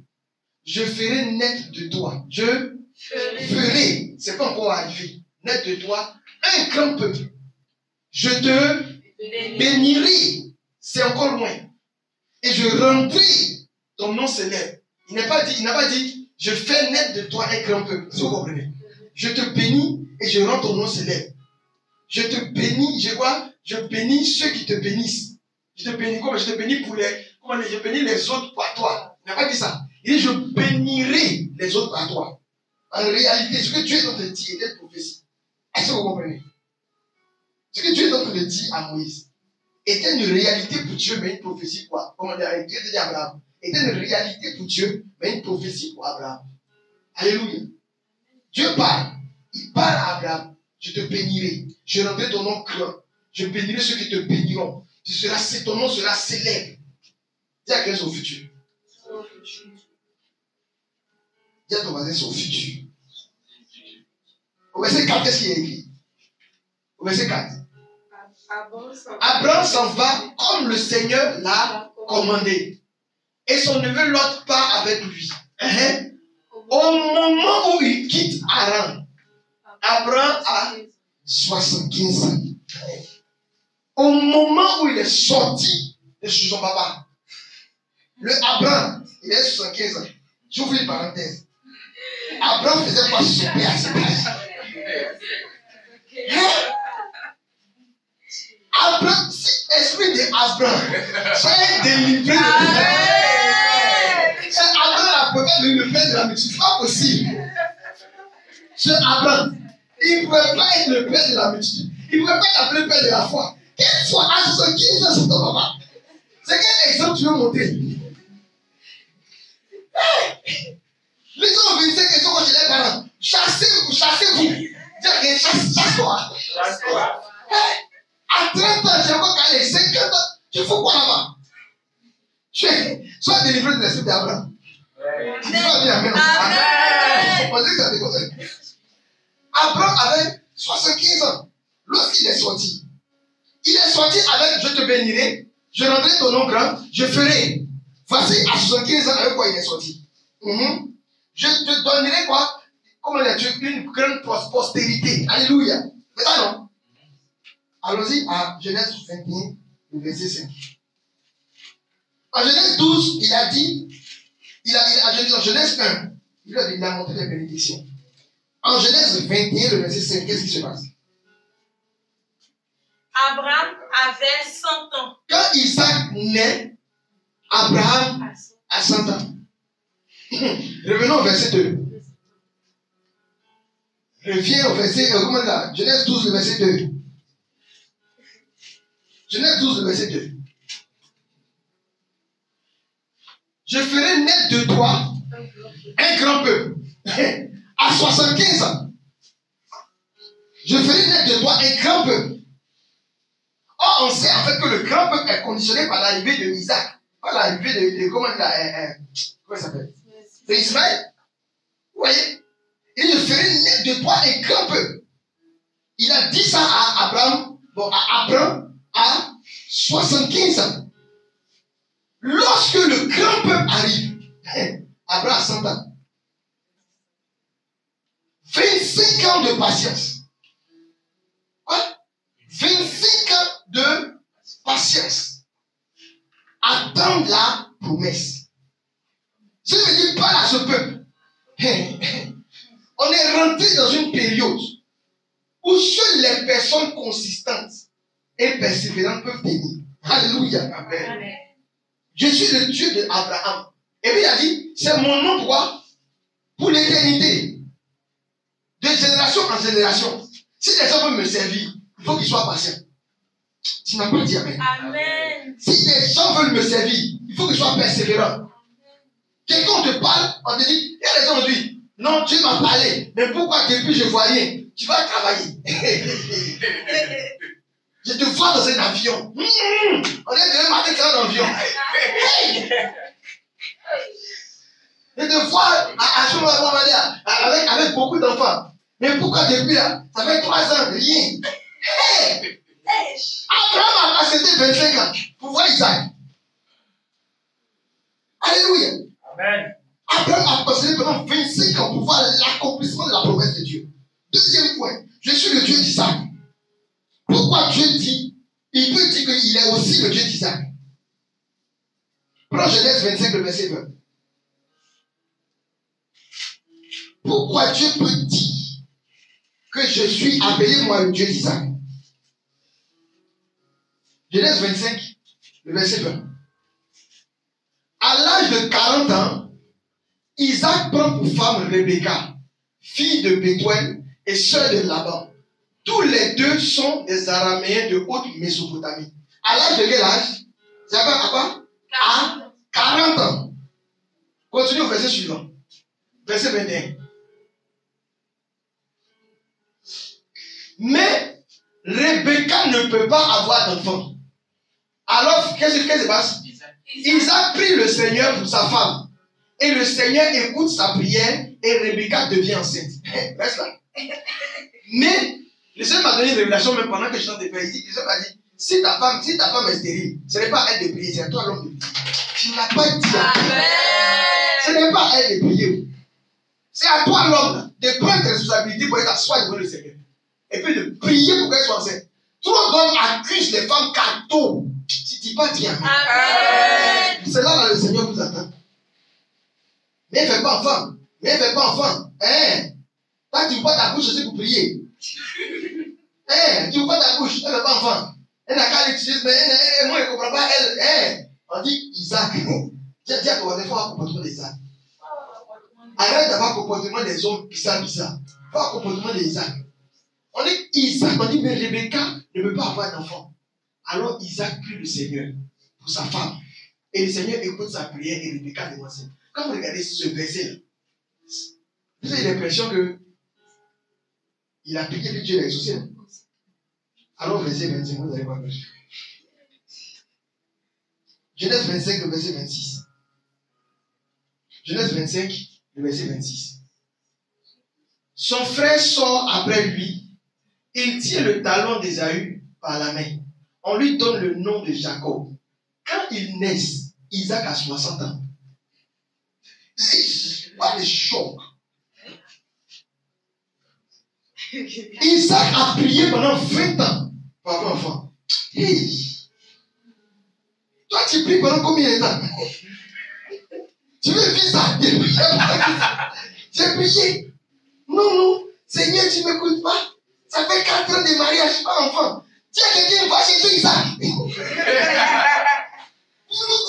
Je ferai naître de toi. Je ferai. C'est pas encore arrivé. Naître de toi un grand peuple. Je te bénirai. C'est encore loin. Et je rendrai ton nom célèbre. Il n'a pas dit, je fais naître de toi un grand peuple. Si vous comprenez. Je te bénis et je rends ton nom célèbre. Je te bénis, je bénis ceux qui te bénissent. Je te bénis comme je te bénis je bénis les autres par toi. Il n'a pas dit ça. Il dit, je bénirai les autres par toi. En réalité, ce que Dieu est en train de dire était une prophétie. Est-ce que vous comprenez? Ce que Dieu est en train de dire à Moïse était une réalité pour Dieu, mais une prophétie pour Abraham. Dieu dit à Abraham. Était une réalité pour Dieu, mais une prophétie pour Abraham. Alléluia. Dieu parle. Il parle à Abraham. Je te bénirai. Je rendrai ton nom grand. Je bénirai ceux qui te béniront. Ton nom sera célèbre. Dis à quel est son futur. Dis à ton voisin son futur. Au verset 4, qu'est-ce qui est écrit? Au verset 4. Abraham s'en va comme le Seigneur l'a commandé. Et son neveu Lot part avec lui. Au moment où il quitte Haran, Abraham a 75 ans. Au moment où il est sorti de chez son papa, le Abraham, il a 75 ans. J'ouvre une parenthèse. Abraham faisait quoi sur son père à cette âge? Abraham, si esprit d'Abraham, soyez délivré de c'est Abraham la première de le père de la multitude. C'est pas possible. C'est Abraham. Il ne pouvait pas être le père de la multitude. Il ne pouvait pas être le père de la foi. Quel soit à ce qui est sur ton papa. C'est quel exemple tu veux montrer? Les gens veulent dire que sont chez les parents. Chassez-vous. Dire que chasse-toi. À 30 ans, j'ai encore calé. 50 ans, tu fais quoi là-bas? Sois délivré de l'esprit d'Abraham. Tu vas bien, amen. On dit que ça te concerne. Abraham avait 75 ans lorsqu'il est sorti. Il est sorti avec je te bénirai, je rendrai ton nom grand, je ferai. Voici à 75 ans avec quoi il est sorti. Je te donnerai quoi? Comment dire, une grande postérité. Alléluia. C'est ça, non? Allons-y à Genèse 21, le verset 5. En Genèse 12, il a dit, en Genèse 1, il a montré les bénédictions. En Genèse 21, le verset 5, qu'est-ce qui se passe? Abraham avait 100 ans. Quand Isaac naît, Abraham a 100 ans. Revenons au verset 2. Reviens au verset, comment là? Genèse 12, le verset 2. Genèse 12, le verset 2. Je ferai naître de toi un grand peuple. À 75 ans. Je ferai naître de toi un grand peuple. Or, on sait en fait que le grand peuple est conditionné par l'arrivée de Isaac. Par l'arrivée de comment il s'appelle? De Ismaël. Vous voyez? Et je ferai naître de toi un grand peuple. Il a dit ça à Abraham. Bon, à Abraham à 75 ans. Lorsque le grand peuple arrive, Abraham a 100 ans. 25 ans de patience. Quoi? 25 ans de patience. Attendre la promesse. Je veux dire, parle à ce peuple. On est rentré dans une période où seules les personnes consistantes et persévérantes peuvent tenir. Alléluia. Amen. Je suis le Dieu d'Abraham. Et puis il a dit, c'est mon nom quoi? Pour l'éternité. De génération en génération. Si les gens veulent me servir, il faut qu'ils soient patients. Tu n'as pas dit amen. Amen. Si les gens veulent me servir, il faut qu'ils soient persévérants. Quelqu'un te parle, on te dit, il y a des gens qui disent, non, Dieu m'a parlé, mais pourquoi depuis je ne vois rien? Tu vas travailler. Je te vois dans un avion. On est demain matin dans un avion. Je te vois avec beaucoup d'enfants. Mais pourquoi depuis là? Ça fait 3 ans, rien. Abraham a accepté 25 ans pour voir Isaac. Alléluia. Amen. Abraham a passé pendant 25 ans pour voir l'accomplissement de la promesse de Dieu. Deuxième point, je suis le Dieu d'Isaac. Pourquoi Dieu dit, il peut dire qu'il est aussi le Dieu d'Isaac. Prends Genèse 25, le verset 20. Pourquoi Dieu peut dire que je suis appelé moi le Dieu d'Isaac? Genèse 25, le verset 20. À l'âge de 40 ans, Isaac prend pour femme Rebecca, fille de Bethuel et sœur de Laban. Tous les deux sont des Araméens de haute Mésopotamie. À l'âge de quel âge? C'est à quoi? À 40 ans. Continue au verset suivant. Verset 21. Mais Rebecca ne peut pas avoir d'enfant. Alors, qu'est-ce qui se passe? Isaac prie le Seigneur pour sa femme. Et le Seigneur écoute sa prière et Rebecca devient enceinte. Reste là. Mais le Seigneur m'a donné une révélation même pendant que je chante des paix. Le Seigneur m'a dit, Si ta femme est stérile, ce n'est pas à elle de prier, c'est à toi l'homme de prier. Tu n'as pas dit. Ce n'est pas à elle de prier. C'est à toi l'homme de prendre tes responsabilités pour être asseoir devant le Seigneur. Et puis de prier pour qu'elle soit enceinte. Trop d'hommes accusent les femmes cadeaux. Tu ne dis pas bien. C'est là que le Seigneur vous attend. Mais elle ne fait pas enfant. Hein? Toi, tu ne pas ta bouche aussi pour prier. Hein? Tu ne pas ta bouche, elle ne fait pas enfant. Elle n'a qu'à l'utiliser, mais moi, je ne comprends pas. Elle, hein? On dit Isaac. Dis à ton voisin, il faut un comportement d'Isaac. Arrête d'avoir un comportement des hommes bizarres. Faut un comportement d'Isaac. On dit Isaac, on dit, mais Rebecca ne veut pas avoir d'enfant. Alors Isaac prie le Seigneur pour sa femme. Et le Seigneur écoute sa prière et Rebecca devient enceinte. Quand vous regardez ce verset-là, vous avez l'impression que il a prié et Dieu l'a exaucé. Alors verset 25, vous allez voir. Genèse 25, le verset 26. Genèse 25, le verset 26. Son frère sort après lui. Il tient le talon d'Ésaü par la main. On lui donne le nom de Jacob. Quand ils naissent, Isaac a 60 ans. Pas de choc. Isaac a prié pendant 20 ans pour avoir un enfant. Hey. Toi, tu pries pendant combien de temps? Tu veux vivre ça? J'ai prié. Non, Seigneur, tu ne m'écoutes pas. Ça fait 4 ans de mariage, pas enfant. Tiens, quelqu'un va chez Isaac. Vous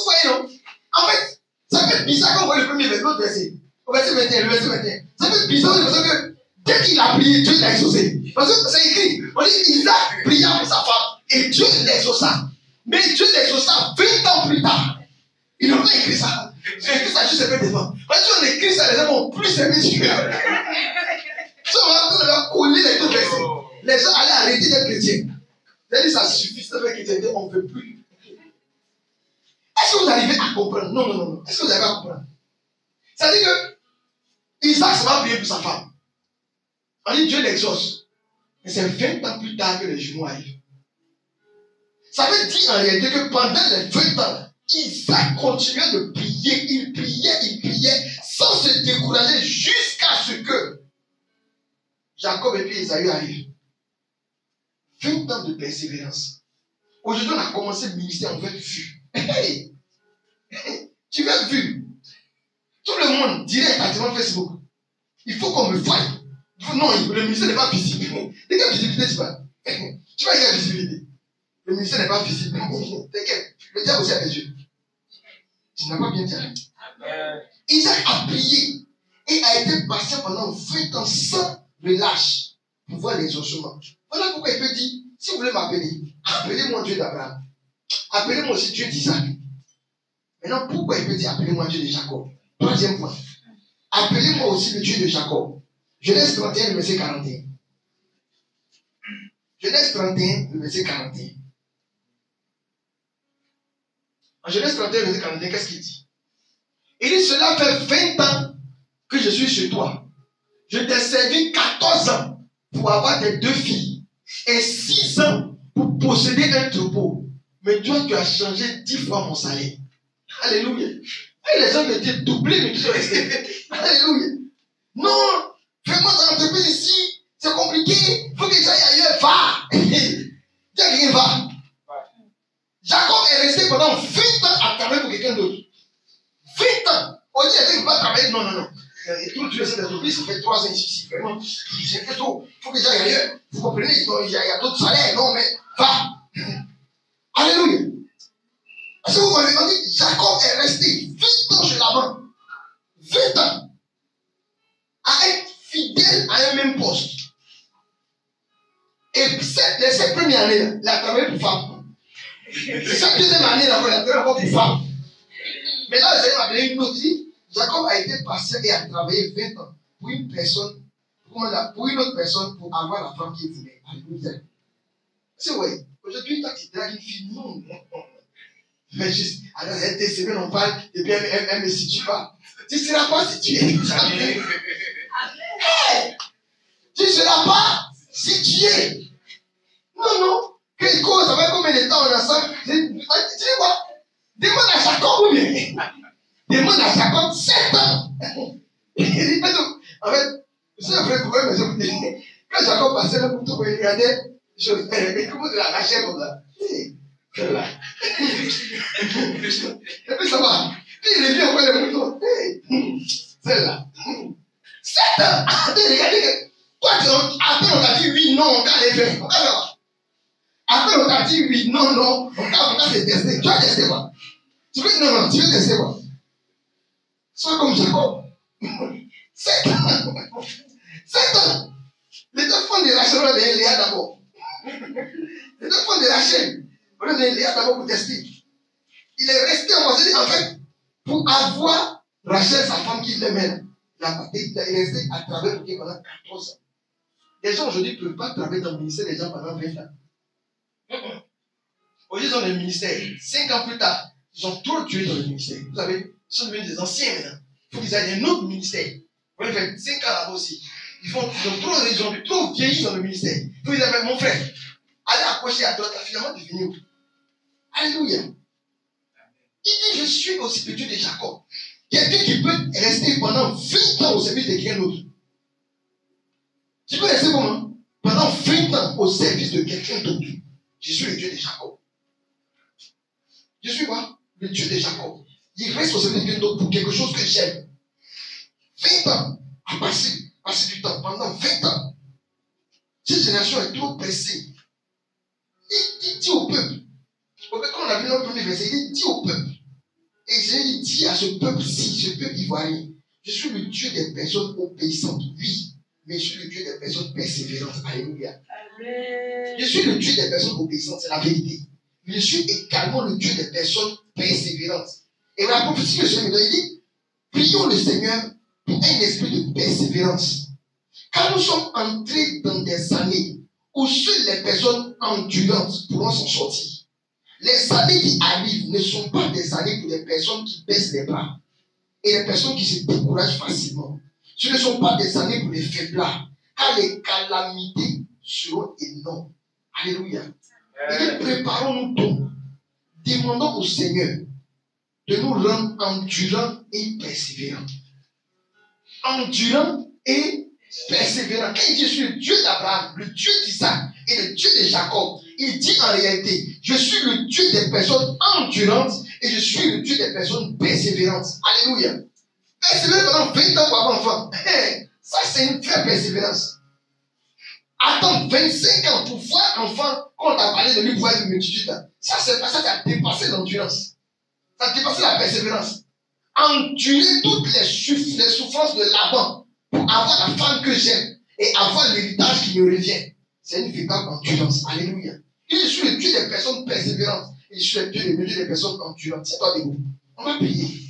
voyez, non? En fait, ça fait bizarre quand on voit le premier verset, l'autre verset. Au verset 21, le verset 21. Ça fait bizarre parce que dès qu'il a prié, Dieu l'a exaucé. Parce que c'est écrit. On dit Isaac pria pour sa femme et Dieu l'exauça. Mais Dieu l'exauça 20 ans plus tard. Il n'a pas écrit ça. Il a écrit ça juste après devant. Parce que si on écrit ça, les gens vont plus aimer Dieu. Si on va coller les deux versets, les gens allaient arrêter d'être chrétiens. C'est-à-dire ça suffit, ça fait chrétienté, on ne veut plus. Est-ce que vous arrivez à comprendre? Non. Est-ce que vous arrivez à comprendre? C'est-à-dire que Isaac se va prier pour sa femme. On dit Dieu l'exauce. Mais c'est 20 ans plus tard que les jumeaux arrivent. Ça veut dire en réalité que pendant les 20 ans, Isaac continuait de prier. Il priait sans se décourager jusqu'à ce que Jacob et puis Ésaü arrivent. 20 ans de persévérance. Aujourd'hui, on a commencé le ministère, on veut être vu. Hey. Tu veux être vu. Tout le monde dirait actuellement Facebook. Il faut qu'on me voie. Non, le ministère n'est pas visible. De quelle visibilité tu parles? Tu vois quelle visibilité? Le ministère n'est pas visible. T'inquiète. Le diable aussi a des yeux. Tu n'as pas bien dit. Isaac a prié et a été patient pendant 20 ans sans relâche pour voir l'exaucement. Voilà pourquoi il peut dire, si vous voulez m'appeler, appelez-moi Dieu d'Abraham. Appelez-moi aussi Dieu d'Isaac. Maintenant, pourquoi il peut dire, appelez-moi Dieu de Jacob? Troisième point. Appelez-moi aussi le Dieu de Jacob. Genèse 31, le verset 41. Genèse 31, le verset 41. En Genèse 31, le verset 41, qu'est-ce qu'il dit? Il dit, cela fait 20 ans que je suis chez toi. Je t'ai servi 14 ans pour avoir tes 2 filles et 6 ans pour posséder un troupeau. Mais toi, tu as changé 10 fois mon salaire. Alléluia. Et les gens étaient doublés, mais ils sont restés. Alléluia. Non, fais-moi ton entreprise ici, c'est compliqué, il faut que j'aille ailleurs, va. Dis à quelqu'un, va. Jacob est resté pendant 20 ans à travailler pour quelqu'un d'autre. 20 ans. On dit qu'il ne peut pas travailler. Non. Tout le reste de l'entreprise, ça fait 3 ans ici. Vraiment, c'est fait trop. Il faut que j'aille ailleurs. Vous comprenez, il y a d'autres salaires. Non, mais va. Alléluia. Parce que vous voyez, on dit, Jacob est resté 20 ans chez Laban. 20 ans. À être fidèle à un même poste. Et cette première année, il a travaillé pour femme. Cette deuxième année, il a travaillé pour femme. Mais là, j'ai appelé une autre. Jacob a été patient et a travaillé 20 ans pour une personne, pour une autre personne, pour avoir la femme qu'il voulait. Alléluia. C'est vrai. Aujourd'hui, toi, tu dragues une fille. Non. Mais juste, alors, elle était semaines, on parle, et bien, elle ne me situe pas. Tu ne seras pas situé. Hey! Tu ne seras pas situé. Non. Que il cause, ça fait combien de temps on est ensemble? Tu dis quoi? Demande à Jacob ou bien? Demande à Jacob 7 ans. En fait, c'est un vrai problème, mais je vous dis, quand Jacob passait le couteau, il regardait, comment il l'arrachait comme ça? Là. Et puis ça va. Puis il revient encore le couteau. Celle-là. 7 ans. Regardez. Toi, après on t'a dit oui, non, on t'a les faire. On t'a fait quoi? Après on t'a dit oui, non, non, on t'a fait tester. Tu vas tester quoi? Tu veux non, tu veux tester quoi? Sois comme Jacob. 7 ans. 7 ans. Les deux font de Rachel, on est Léa d'abord. Les deux font de Rachel, on est Léa d'abord pour tester. Il est resté en fait, pour avoir Rachel, sa femme qui l'aimait. Il est resté à travers le pendant 14 ans. Les gens aujourd'hui ne peuvent pas travailler dans le ministère des gens pendant 20 ans. Aujourd'hui, ils ont le ministère. 5 ans plus tard, ils ont trop tué dans le ministère. Vous savez, ils sont devenus des anciens maintenant. Il faut qu'ils aillent dans un autre ministère. Vous voyez, 5 ans là-bas aussi. Ils ont trop vieilli dans le ministère. Il faut qu'ils aillent, mon frère, allez accrocher à droite, finalement, tu finis où? Alléluia. Il dit, je suis au spirituel de Jacob. Quelqu'un qui peut rester pendant 20 ans au service de quelqu'un d'autre. Tu peux rester comment? Pendant 20 ans au service de quelqu'un d'autre. Je suis le Dieu de Jacob. Je suis quoi? Le Dieu de Jacob. Il reste au service de quelqu'un d'autre pour quelque chose que j'aime. 20 ans à passer du temps pendant 20 ans. Cette génération est trop pressée. Il dit au peuple. Quand on a vu notre premier verset, il dit au peuple. Et il dit à ce peuple-ci, ce peuple ivoirien, je suis le Dieu des personnes obéissantes, oui, mais je suis le Dieu des personnes persévérantes. Alléluia. Amen. Je suis le Dieu des personnes obéissantes, c'est la vérité. Mais je suis également le Dieu des personnes persévérantes. Et la prophétie que le Seigneur me donne, il dit, prions le Seigneur pour un esprit de persévérance. Car nous sommes entrés dans des années où seules les personnes endurantes pourront s'en sortir. Les années qui arrivent ne sont pas des années pour les personnes qui baissent les bras et les personnes qui se découragent facilement. Ce ne sont pas des années pour les faiblards, car les calamités seront énormes. Alléluia. Et préparons-nous donc, demandons au Seigneur de nous rendre endurants et persévérants. Endurants et persévérants. Quand il dit je suis le Dieu d'Abraham, le Dieu d'Isaac et le Dieu de Jacob, il dit en réalité, je suis le Dieu des personnes endurantes et je suis le Dieu des personnes persévérantes. Alléluia. Persévérer pendant 20 ans pour avoir enfant. Ça, c'est une vraie persévérance. Attendre 25 ans pour voir enfant, quand on t'a parlé de lui pour voir une multitude. Ça, c'est pas ça qui a dépassé l'endurance. Ça a dépassé la persévérance. Endurer toutes les souffrances de Laban pour avoir la femme que j'aime et avoir l'héritage qui me revient. C'est une véritable endurance. Alléluia. Et je suis le Dieu des personnes persévérantes. Et je suis le Dieu des personnes endurantes. C'est toi, debout. On va prier.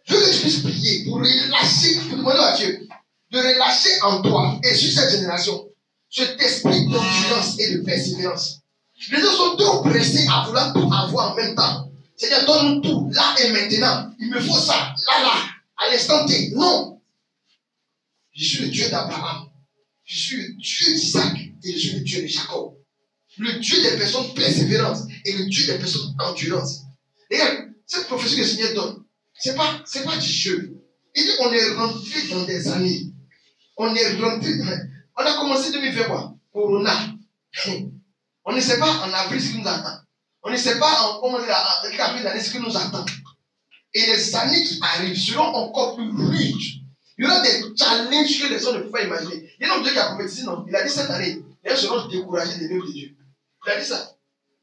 Je veux que tu puisses prier pour relâcher, pour demander à Dieu de relâcher en toi et sur cette génération cet esprit d'endurance et de persévérance. Les gens sont trop pressés à vouloir tout avoir en même temps. C'est-à-dire, donne-nous tout, là et maintenant. Il me faut ça, là, à l'instant T. Non. Je suis le Dieu d'Abraham. Je suis le Dieu d'Isaac et je suis le Dieu de Jacob. Le Dieu des personnes persévérantes et le Dieu des personnes endurantes. Regarde, cette prophétie que le Seigneur donne, c'est pas du jeu. Il dit qu'on est rentré dans des années. On a commencé 2020 quoi? Corona. On ne sait pas en avril ce qui nous attend. On ne sait pas en avril l'année ce qui nous attend. Et les années qui arrivent seront encore plus rudes. Il y aura des challenges que les gens ne peuvent pas imaginer. Il y a un homme de Dieu qui a prophétisé, non? Il a dit cette année, les gens seront découragés des œuvres de Dieu. Il a dit ça.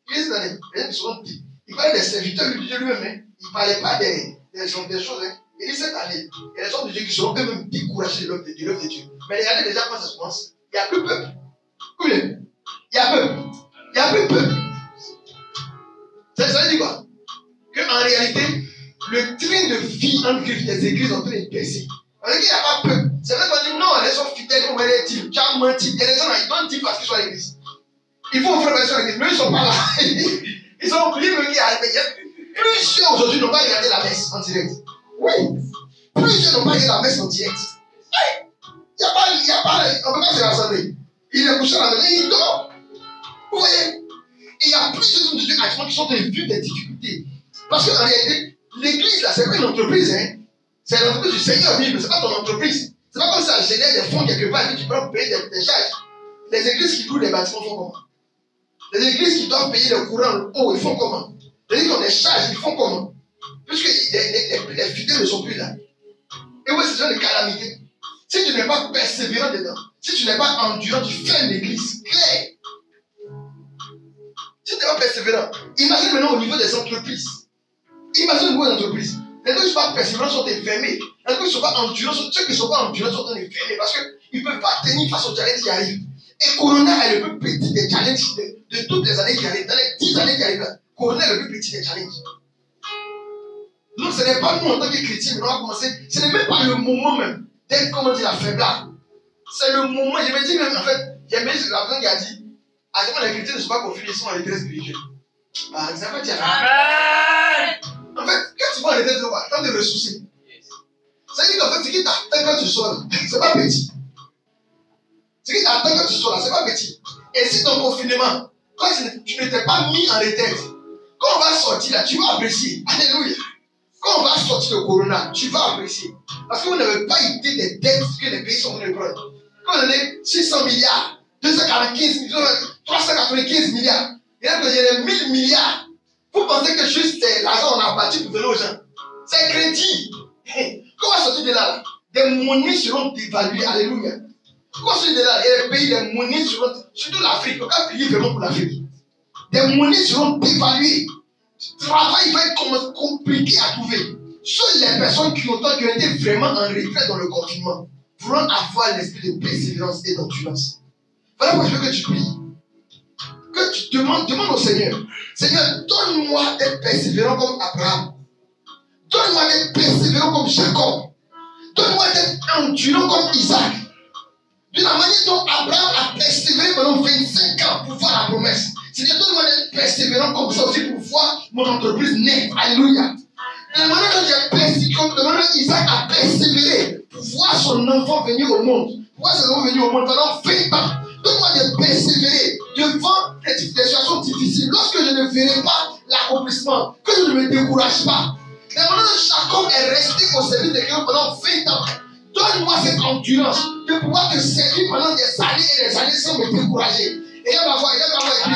Il a dit cette année, les gens seront découragés. Il parlait des serviteurs de Dieu lui-même. Hein. Il ne parlait pas des choses. Hein. Il dit cette année, il y a des hommes de Dieu qui seront eux-mêmes découragés de l'œuvre de Dieu. Mais regardez déjà quand ça se commence. Il n'y a plus peuple. Combien? Il y a peuple. Il n'y a plus peuple. Ça veut dire quoi? Qu'en réalité, le train de vie en Christ des églises est en train de baisser. On dit qu'il n'y a pas peuple. C'est vrai qu'on dit non, les gens fidèles, on va les dire, tu as menti. Il y a des gens là, ils donnent 10 parce qu'ils sont à l'église. Il faut offrir à l'église, mais ils ne sont pas là. Ils ont oublié qui arrive. Plusieurs aujourd'hui n'ont pas regardé la messe en direct. Oui. Plusieurs n'ont pas regardé la messe en direct. Il n'y a pas, on ne peut pas se rassembler. Il est couché à la maison, il dort. Vous voyez, il y a plusieurs hommes de Dieu actuellement qui sont en train de vivre des difficultés. Parce qu'en réalité, l'église, là, c'est pas une entreprise. Hein. C'est l'entreprise du Seigneur, mais c'est pas ton entreprise. C'est pas comme ça, génère des fonds quelque part et que tu peux payer des charges. Les églises qui louent les bâtiments font comment? Les églises qui doivent payer le courant, ils font comment? Les églises qui ont des charges, ils font comment? Puisque les fidèles ne sont plus là. Et oui, c'est ce genre de calamité. Si tu n'es pas persévérant dedans, si tu n'es pas endurant, tu fermes l'église. Clair. Si tu n'es pas persévérant, imagine maintenant au niveau des entreprises. Imagine au niveau des entreprises. Les gens qui ne sont pas persévérants sont enfermés. Les gens qui ne sont pas endurants, ceux qui ne sont pas endurants sont enfermés parce qu'ils ne peuvent pas tenir face aux challenges qui arrivent. Et Corona est le plus petit des challenges de toutes les années qui arrivent. Dans les 10 années qui arrivent, Corona est le plus petit des challenges. Donc ce n'est pas nous en tant que chrétiens, mais on va commencer. Ce n'est même pas le moment même d'être, comment dire, la faiblesse. C'est le moment, je me dis même, en fait, j'ai mis la personne qui a dit, à ce moment les chrétiens ne sont pas confinés, ils sont en retraite spirituelle. Bah, c'est pas dire. En fait, quand tu vas en retraite, tu vas attendre de ressourcer. Ça veut dire qu'en fait, ce qui t'attend quand tu sors là, c'est pas petit. Ce qui t'attend quand tu sors là, c'est pas petit. Et si ton confinement, quand tu ne t'es pas mis en retraite, quand on va sortir là, tu vas apprécier. Alléluia. Quand on va sortir de Corona, tu vas apprécier. Parce que vous n'avez pas idée des dettes que les pays sont en train de prendre. Quand on a 600 milliards, 245 milliards, 395 milliards, il y a des 1000 milliards. Vous pensez que juste l'argent on a battu pour donner aux gens. C'est crédit. Quand on va sortir de là, des monnaies seront dévaluées. Alléluia. Quand on va sortir de là, et les pays, les monnaies seront, surtout l'Afrique, on va prier vraiment pour l'Afrique. Des monnaies seront dévaluées. Le travail va être compliqué à trouver. Seules les personnes qui ont été vraiment en retrait dans le confinement pourront avoir l'esprit de persévérance et d'endurance. Voilà pourquoi je veux que tu pries. Que tu demandes au Seigneur. Seigneur, donne-moi d'être persévérant comme Abraham. Donne-moi d'être persévérant comme Jacob. Donne-moi d'être endurant comme Isaac. De la manière dont Abraham a persévéré pendant 25 ans pour voir la promesse. Seigneur, donne-moi d'être persévérant comme ça aussi pour voir mon entreprise naître. Alléluia. De la manière dont j'ai persévéré, de la manière dont Isaac a persévéré pour voir son enfant venir au monde. Pour voir son enfant venir au monde pendant 20 ans. Donne-moi de persévérer devant des situations difficiles. Lorsque je ne verrai pas l'accomplissement, que je ne me décourage pas. De la manière dont Jacob est resté au service de Dieu pendant 20 ans. Donne-moi cette endurance de pouvoir te servir pendant des années et des années sans me décourager. Et là, ma voix, et puis.